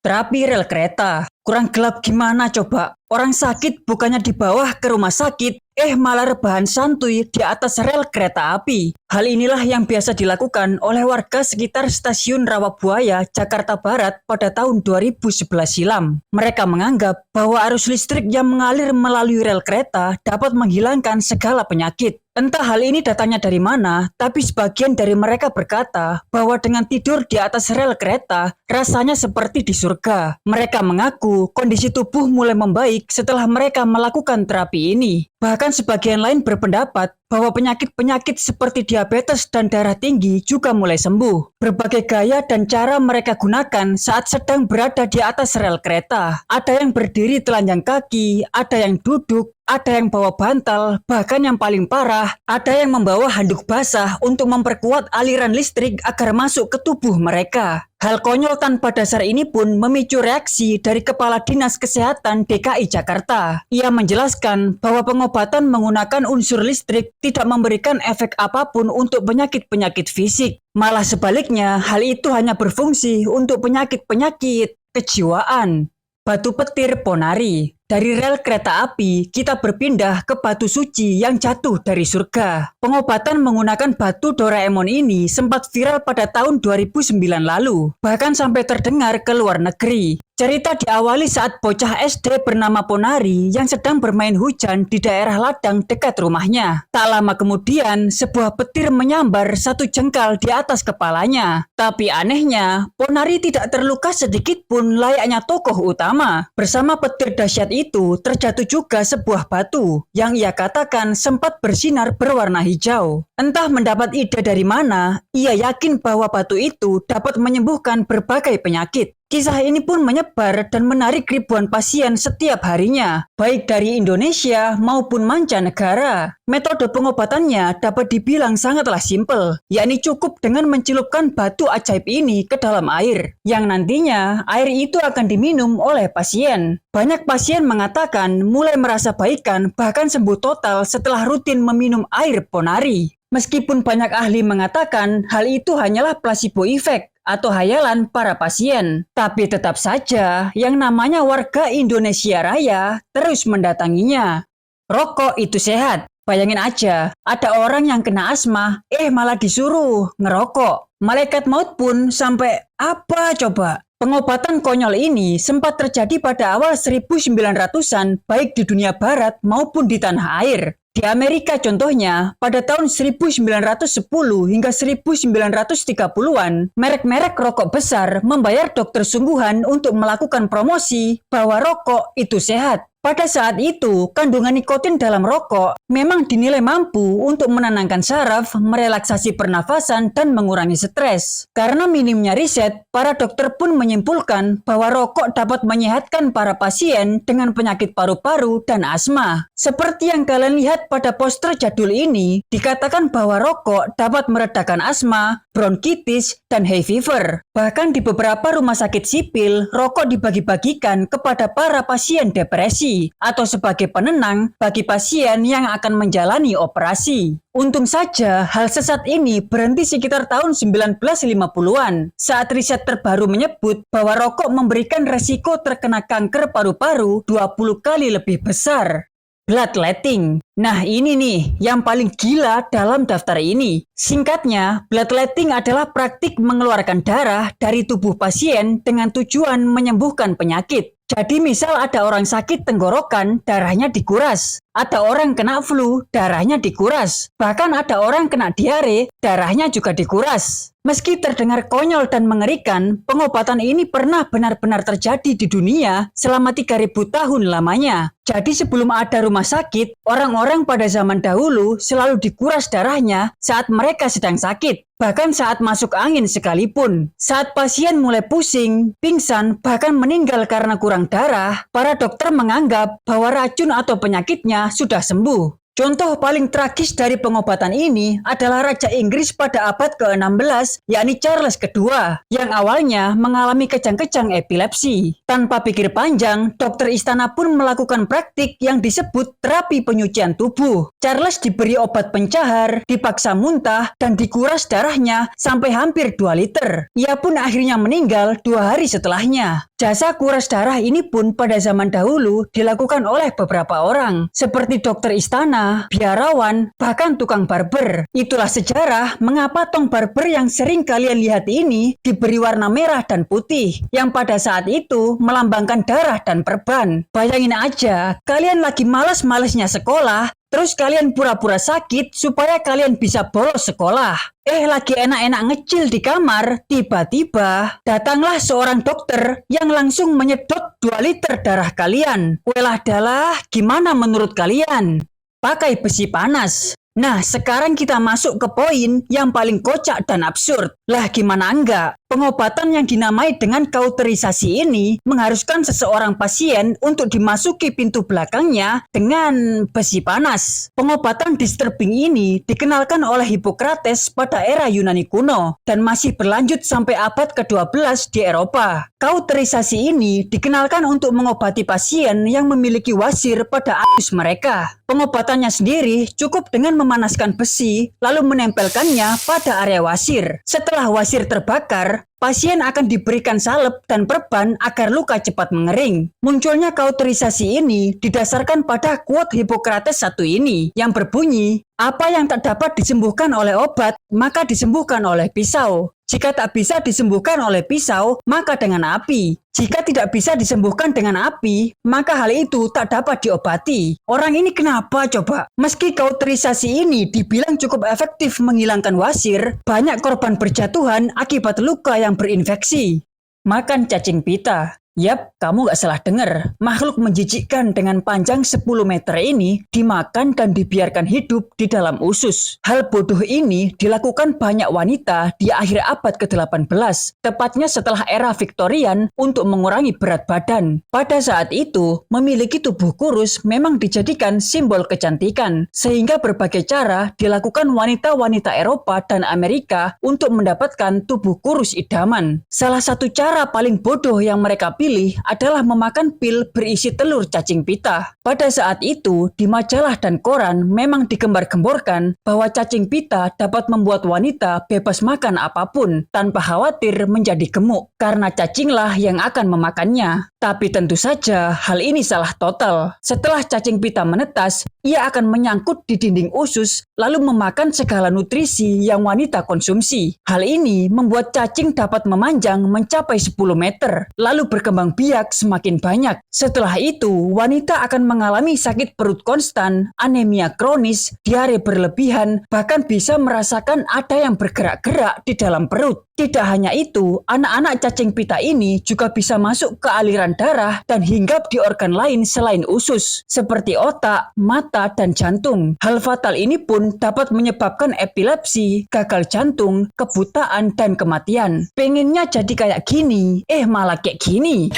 Terapi rel kereta. Kurang gelap gimana coba? Orang sakit bukannya di bawah ke rumah sakit, malah rebahan santuy di atas rel kereta api. Hal inilah yang biasa dilakukan oleh warga sekitar stasiun Rawabuaya, Jakarta Barat pada tahun 2011 silam. Mereka menganggap bahwa arus listrik yang mengalir melalui rel kereta dapat menghilangkan segala penyakit. Entah hal ini datangnya dari mana, tapi sebagian dari mereka berkata bahwa dengan tidur di atas rel kereta, rasanya seperti di surga. Mereka mengaku kondisi tubuh mulai membaik setelah mereka melakukan terapi ini. Bahkan sebagian lain berpendapat bahwa penyakit-penyakit seperti diabetes dan darah tinggi juga mulai sembuh. Berbagai gaya dan cara mereka gunakan saat sedang berada di atas rel kereta. Ada yang berdiri telanjang kaki, ada yang duduk, ada yang bawa bantal, bahkan yang paling parah, ada yang membawa handuk basah untuk memperkuat aliran listrik agar masuk ke tubuh mereka. Hal konyol tanpa dasar ini pun memicu reaksi dari Kepala Dinas Kesehatan DKI Jakarta. Ia menjelaskan bahwa pengobatan menggunakan unsur listrik tidak memberikan efek apapun untuk penyakit-penyakit fisik. Malah sebaliknya, hal itu hanya berfungsi untuk penyakit-penyakit kejiwaan. Batu petir Ponari. Dari rel kereta api, kita berpindah ke batu suci yang jatuh dari surga. Pengobatan menggunakan batu Doraemon ini sempat viral pada tahun 2009 lalu, bahkan sampai terdengar ke luar negeri. Cerita diawali saat bocah SD bernama Ponari yang sedang bermain hujan di daerah ladang dekat rumahnya. Tak lama kemudian, sebuah petir menyambar satu jengkal di atas kepalanya. Tapi anehnya, Ponari tidak terluka sedikit pun layaknya tokoh utama. Bersama petir dahsyat itu, terjatuh juga sebuah batu yang ia katakan sempat bersinar berwarna hijau. Entah mendapat ide dari mana, ia yakin bahwa batu itu dapat menyembuhkan berbagai penyakit. Kisah ini pun menyebar dan menarik ribuan pasien setiap harinya, baik dari Indonesia maupun mancanegara. Metode pengobatannya dapat dibilang sangatlah simpel, yakni cukup dengan mencelupkan batu ajaib ini ke dalam air, yang nantinya air itu akan diminum oleh pasien. Banyak pasien mengatakan mulai merasa baikan bahkan sembuh total setelah rutin meminum air Ponari. Meskipun banyak ahli mengatakan hal itu hanyalah placebo effect atau hayalan para pasien, tapi tetap saja yang namanya warga Indonesia Raya terus mendatanginya. Rokok itu sehat. Bayangin aja, ada orang yang kena asma, malah disuruh ngerokok. Malaikat maut pun sampai apa coba? Pengobatan konyol ini sempat terjadi pada awal 1900-an baik di dunia barat maupun di tanah air. Di Amerika contohnya, pada tahun 1910 hingga 1930-an, merek-merek rokok besar membayar dokter sungguhan untuk melakukan promosi bahwa rokok itu sehat. Pada saat itu, kandungan nikotin dalam rokok memang dinilai mampu untuk menenangkan saraf, merelaksasi pernafasan, dan mengurangi stres. Karena minimnya riset, para dokter pun menyimpulkan bahwa rokok dapat menyehatkan para pasien dengan penyakit paru-paru dan asma. Seperti yang kalian lihat pada poster jadul ini, dikatakan bahwa rokok dapat meredakan asma, bronkitis, dan hay fever. Bahkan di beberapa rumah sakit sipil, rokok dibagi-bagikan kepada para pasien depresi atau sebagai penenang bagi pasien yang akan menjalani operasi. Untung saja hal sesat ini berhenti sekitar tahun 1950-an saat riset terbaru menyebut bahwa rokok memberikan resiko terkena kanker paru-paru 20 kali lebih besar. Bloodletting. Nah ini nih yang paling gila dalam daftar ini. Singkatnya, bloodletting adalah praktik mengeluarkan darah dari tubuh pasien dengan tujuan menyembuhkan penyakit. Jadi misal ada orang sakit tenggorokan, darahnya dikuras. Ada orang kena flu, darahnya dikuras. Bahkan ada orang kena diare, darahnya juga dikuras. Meski terdengar konyol dan mengerikan, pengobatan ini pernah benar-benar terjadi di dunia selama 3000 tahun lamanya. Jadi sebelum ada rumah sakit, orang-orang pada zaman dahulu selalu dikuras darahnya saat mereka sedang sakit. Bahkan saat masuk angin sekalipun. Saat pasien mulai pusing, pingsan, bahkan meninggal karena kurang darah, para dokter menganggap bahwa racun atau penyakitnya sudah sembuh. Contoh paling tragis dari pengobatan ini adalah Raja Inggris pada abad ke-16, yakni Charles II, yang awalnya mengalami kejang-kejang epilepsi. Tanpa pikir panjang, dokter istana pun melakukan praktik yang disebut terapi penyucian tubuh. Charles diberi obat pencahar, dipaksa muntah, dan dikuras darahnya sampai hampir 2 liter. Ia pun akhirnya meninggal 2 hari setelahnya. Jasa kuras darah ini pun pada zaman dahulu dilakukan oleh beberapa orang, seperti dokter istana, biarawan, bahkan tukang barber. Itulah sejarah mengapa tong barber yang sering kalian lihat ini diberi warna merah dan putih, yang pada saat itu melambangkan darah dan perban. Bayangin aja, kalian lagi malas-malesnya sekolah, terus kalian pura-pura sakit supaya kalian bisa bolos sekolah. Lagi enak-enak ngecil di kamar, tiba-tiba datanglah seorang dokter yang langsung menyedot 2 liter darah kalian. Welah dalah, gimana menurut kalian? Pakai besi panas. Nah, sekarang kita masuk ke poin yang paling kocak dan absurd. Lah gimana enggak? Pengobatan yang dinamai dengan kauterisasi ini mengharuskan seseorang pasien untuk dimasuki pintu belakangnya dengan besi panas. Pengobatan disturbing ini dikenalkan oleh Hippocrates pada era Yunani kuno dan masih berlanjut sampai abad ke-12 di Eropa. Kauterisasi ini dikenalkan untuk mengobati pasien yang memiliki wasir pada anus mereka. Pengobatannya sendiri cukup dengan memanaskan besi lalu menempelkannya pada area wasir. Setelah wasir terbakar, pasien akan diberikan salep dan perban agar luka cepat mengering. Munculnya kauterisasi ini didasarkan pada quote Hippocrates 1 ini yang berbunyi, apa yang tak dapat disembuhkan oleh obat, maka disembuhkan oleh pisau. Jika tak bisa disembuhkan oleh pisau, maka dengan api. Jika tidak bisa disembuhkan dengan api, maka hal itu tak dapat diobati. Orang ini kenapa coba? Meski kauterisasi ini dibilang cukup efektif menghilangkan wasir, banyak korban berjatuhan akibat luka yang berinfeksi. Makan cacing pita. Yap, kamu gak salah dengar. Makhluk menjijikkan dengan panjang 10 meter ini dimakan dan dibiarkan hidup di dalam usus. Hal bodoh ini dilakukan banyak wanita di akhir abad ke-18, tepatnya setelah era Victorian untuk mengurangi berat badan. Pada saat itu, memiliki tubuh kurus memang dijadikan simbol kecantikan, sehingga berbagai cara dilakukan wanita-wanita Eropa dan Amerika untuk mendapatkan tubuh kurus idaman. Salah satu cara paling bodoh yang mereka pilih adalah memakan pil berisi telur cacing pita. Pada saat itu, di majalah dan koran memang digembar-gemborkan bahwa cacing pita dapat membuat wanita bebas makan apapun tanpa khawatir menjadi gemuk, karena cacinglah yang akan memakannya. Tapi tentu saja hal ini salah total. Setelah cacing pita menetas, ia akan menyangkut di dinding usus lalu memakan segala nutrisi yang wanita konsumsi. Hal ini membuat cacing dapat memanjang mencapai 10 meter, lalu berkembang biak semakin banyak. Setelah itu, wanita akan mengalami sakit perut konstan, anemia kronis, diare berlebihan, bahkan bisa merasakan ada yang bergerak-gerak di dalam perut. Tidak hanya itu, anak-anak cacing pita ini juga bisa masuk ke aliran darah dan hinggap di organ lain selain usus, seperti otak, mata, dan jantung. Hal fatal ini pun dapat menyebabkan epilepsi, gagal jantung, kebutaan, dan kematian. Pengennya jadi kayak gini, malah kayak gini.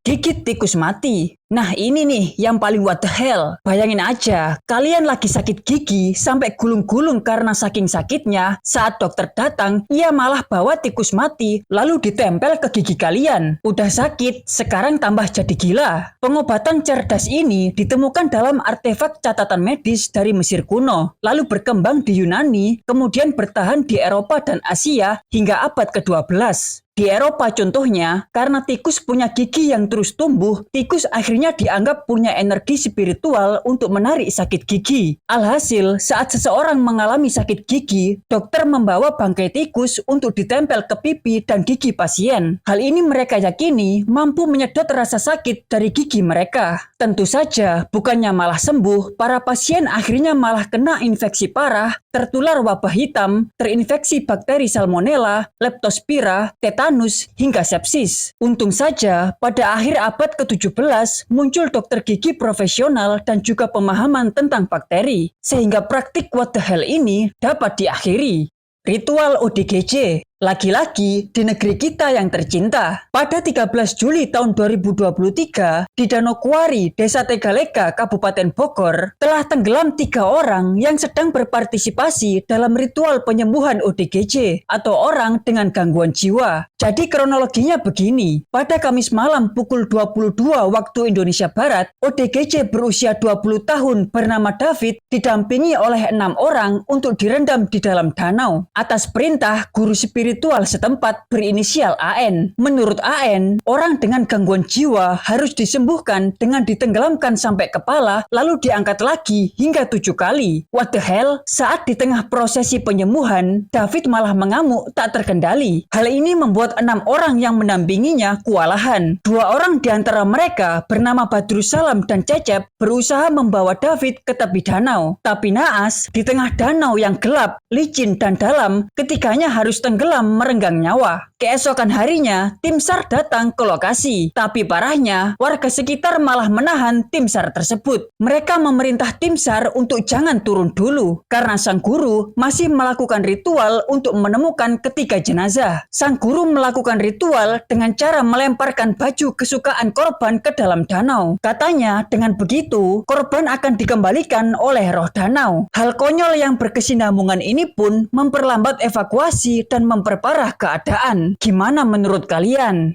Gigit tikus mati. Nah ini nih yang paling what the hell. Bayangin aja, kalian lagi sakit gigi sampai gulung-gulung karena saking sakitnya. Saat dokter datang, ia malah bawa tikus mati lalu ditempel ke gigi kalian. Udah sakit, sekarang tambah jadi gila. Pengobatan cerdas ini ditemukan dalam artefak catatan medis dari Mesir kuno, lalu berkembang di Yunani, kemudian bertahan di Eropa dan Asia hingga abad ke-12. Di Eropa contohnya, karena tikus punya gigi yang terus tumbuh, tikus akhirnya dianggap punya energi spiritual untuk menarik sakit gigi. Alhasil, saat seseorang mengalami sakit gigi, dokter membawa bangkai tikus untuk ditempel ke pipi dan gigi pasien. Hal ini mereka yakini mampu menyedot rasa sakit dari gigi mereka. Tentu saja, bukannya malah sembuh, para pasien akhirnya malah kena infeksi parah, tertular wabah hitam, terinfeksi bakteri Salmonella, Leptospira, tetanus, hingga sepsis. Untung saja, pada akhir abad ke-17 muncul dokter gigi profesional dan juga pemahaman tentang bakteri, sehingga praktik what the hell ini dapat diakhiri. Ritual ODGJ. Lagi-lagi di negeri kita yang tercinta. Pada 13 Juli tahun 2023, di Danau Kuari, Desa Tegalega, Kabupaten Bogor, telah tenggelam 3 orang yang sedang berpartisipasi dalam ritual penyembuhan ODGJ atau orang dengan gangguan jiwa. Jadi kronologinya begini, pada Kamis malam pukul 22 waktu Indonesia Barat, ODGJ berusia 20 tahun bernama David didampingi oleh 6 orang untuk direndam di dalam danau. Atas perintah guru spiritual setempat berinisial AN. Menurut AN, orang dengan gangguan jiwa harus disembuhkan dengan ditenggelamkan sampai kepala lalu diangkat lagi hingga 7 kali. What the hell? Saat di tengah prosesi penyembuhan, David malah mengamuk tak terkendali. Hal ini membuat 6 orang yang mendampinginya kewalahan. 2 orang di antara mereka bernama Badrussalam dan Cecep berusaha membawa David ke tepi danau. Tapi naas, di tengah danau yang gelap, licin dan dalam, ketiganya harus tenggelam merenggang nyawa. Keesokan harinya, tim SAR datang ke lokasi. Tapi parahnya, warga sekitar malah menahan tim SAR tersebut. Mereka memerintah tim SAR untuk jangan turun dulu, karena sang guru masih melakukan ritual untuk menemukan ketiga jenazah. Sang guru melakukan ritual dengan cara melemparkan baju kesukaan korban ke dalam danau. Katanya, dengan begitu, korban akan dikembalikan oleh roh danau. Hal konyol yang berkesinambungan ini pun memperlambat evakuasi dan memperparah keadaan. Gimana menurut kalian?